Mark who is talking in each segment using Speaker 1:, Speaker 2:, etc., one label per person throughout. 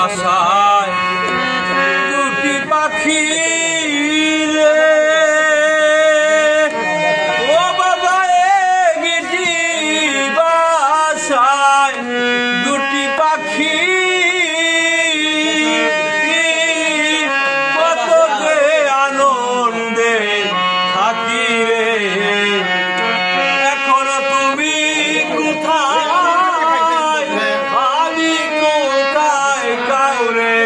Speaker 1: বাসায় দুটি পাখি রে ও বাবা একটি বাসায় দুটি পাখি কত যে আনন্দে থাকি রে এখন তুমি কোথায় আমি কোথায় কাউরে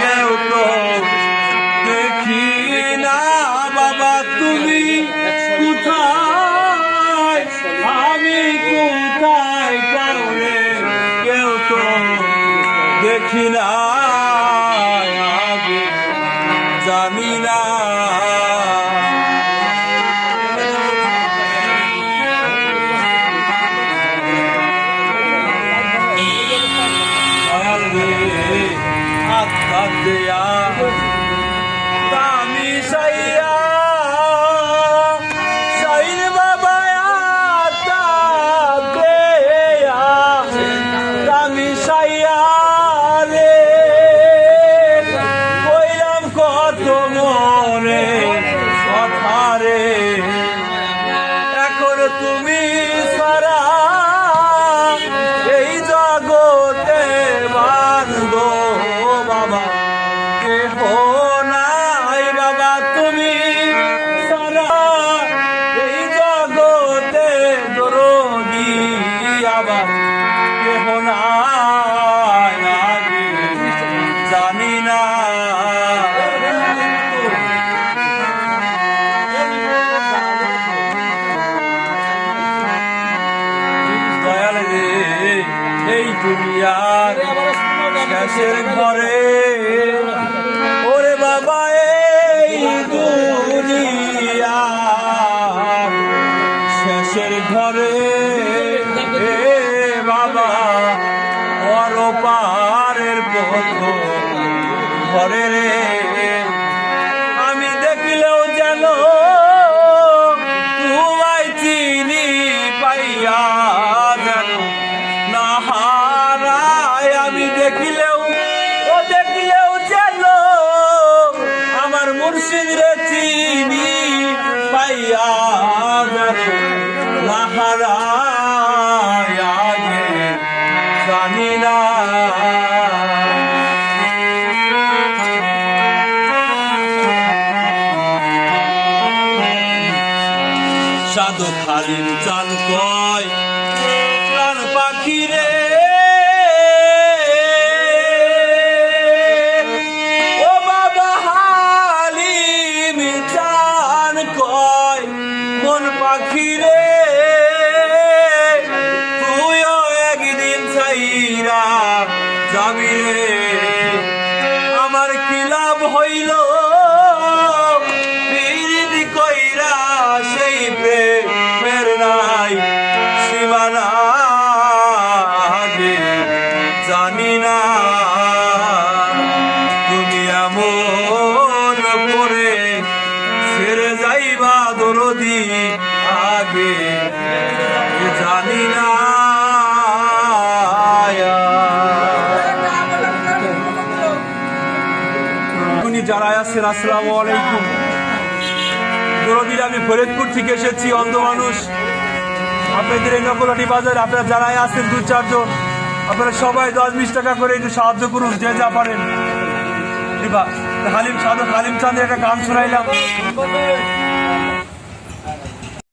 Speaker 1: কেউ তো দেখি না বাবা তুমি কোথায় আমি কোথায় কাউরে কেউ তো দেখি না আগে জানি না দেয়া দামি সাইয়া সাইন বাবা দেয়া দামি সাইয়া রে কইলাম কত মরে কথা রে এখন তুমি সারা এই জগতে বান্ধ বাবা কেহ নাই বাবা তুমি সারা এই জগতে দরদি আবার কেহ নাই আগে জানি না দয়াল রে এই দুনিয়ার শেষের ঘরে ওরে বাবা এই দুনিয়া শেষের ঘরে এ বাবা পরপারের পথ ঘরে রে আমি দেখলেও যেন তোমায় চিনি পাইয়া যেন না হারায় আমি দেখলেও যেন আমার মুর্শিদ রে চিনি পাইয়া যেন না হারায় আগে জানি না সাধু খালিম চান কয় প্রাণ পাখি রে ও বাবা হালিম চান কয় মন পাখি রে তুইও একদিন ছাইরা যাবি রে আমার কি লাভ হইল কইরা সেই প্রেমের নাই সীমানা আগে জানি না তুমি এমন করে ছেড়ে যাইবা দরদি আগে জানি না যারা আছেন আসসালামু আলাইকুম দরদির আমি ফরিদপুর থেকে এসেছি অন্ধ মানুষ আপনাদের এই নকলাটি বাজার আপনারা যারা আছেন 2-4 জন আপনারা সবাই 10-20 টাকা করে একটু সাহায্য করুন যে যা পারেন হালিম চাঁদের একটা গান শোনাইলাম